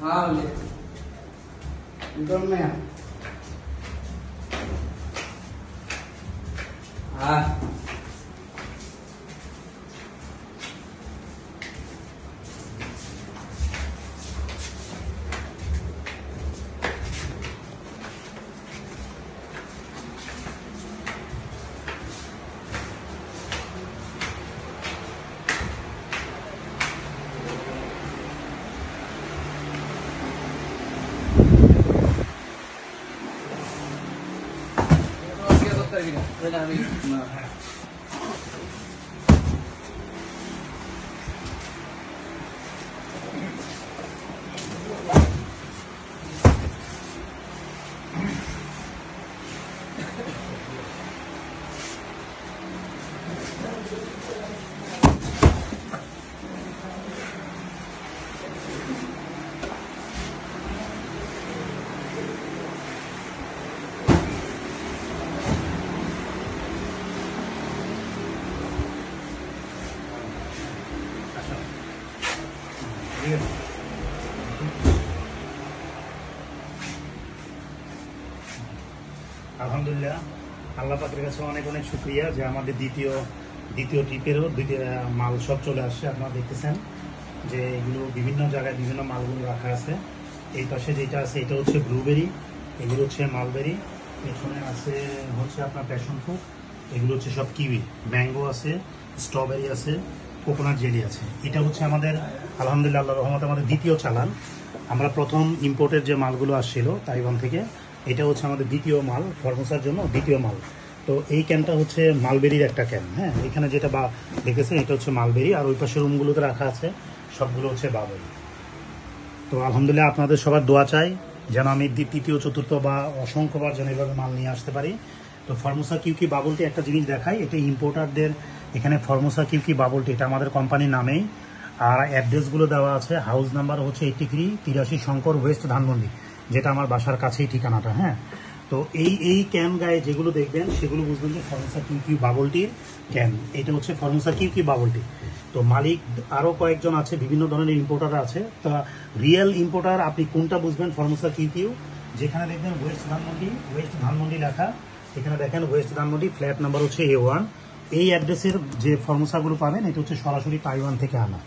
Hable. Entonces, আলহামদুলিল্লাহ আল্লাহ পাকের কাছে অনেক অনেক শুকরিয়া যে আমাদের দ্বিতীয় ট্রিপেরও মাল সব চলে আসছে। আপনারা দেখতেছেন যে এগুলো বিভিন্ন জায়গায় বিভিন্ন মালগুলো রাখা আছে। এই পাশে যেটা আছে এটা হচ্ছে ব্লুবেরি, এগুলো হচ্ছে মালবেরি, পেছনে আছে হচ্ছে আপনার প্যাশন ফ্রুট, এগুলো হচ্ছে সব কিউই, ম্যাঙ্গো আছে, স্ট্রবেরি আছে, কোকোনাট জেলি আছে। এটা হচ্ছে আমাদের আলহামদুলিল্লাহ আল্লাহর রহমতে আমাদের দ্বিতীয় চালান। আমরা প্রথম ইম্পোর্টের যে মালগুলো আসছিল তাইওয়ান থেকে, এটা হচ্ছে আমাদের দ্বিতীয় মাল, ফর্মোসার জন্য দ্বিতীয় মাল। তো এই ক্যানটা হচ্ছে মালবেরির একটা ক্যান। হ্যাঁ, এখানে যেটা দেখেছেন এটা হচ্ছে মালবেরি, আর ওই পাশে রুমগুলোতে রাখা আছে সবগুলো হচ্ছে বাবেরি। তো আলহামদুলিল্লাহ আপনাদের সবার দোয়া চাই যেন আমি তৃতীয় চতুর্থ বা অসংখ্যবার যেন এভাবে মাল নিয়ে আসতে পারি। তো ফর্মোসা কিউকি বাবলটি একটা জিনিস দেখাই, এটা ইম্পোর্টারদের এখানে ফর্মোসা কিউকি বাবলটি, এটা আমাদের কোম্পানির নামেই। আর অ্যাড্রেসগুলো দেওয়া আছে, হাউস নাম্বার হচ্ছে 83 শঙ্কর ওয়েস্ট ধানমন্ডি, যেটা আমার বাসার কাছেই ঠিকানাটা। হ্যাঁ, তো এই ক্যান গায়ে যেগুলো দেখবেন সেগুলো বুঝবেন যে ফর্মোসা কিউকি বাবলটির ক্যান। এটা হচ্ছে ফর্মোসা কিউকি বাবলটি। তো মালিক আরও কয়েকজন আছে, বিভিন্ন ধরনের ইম্পোর্টার আছে। তা রিয়েল ইম্পোর্টার আপনি কোনটা বুঝবেন? ফর্মোসা কিউকিউ, যেখানে দেখবেন ওয়েস্ট ধানমন্ডি লেখা, এখানে দেখেন ওয়েস্ট ধানমন্ডি, ফ্ল্যাট নাম্বার হচ্ছে A1। এই অ্যাড্রেসের যে ফর্মোসাগুলো পাবেন এটা হচ্ছে সরাসরি তাইওয়ান থেকে আনা।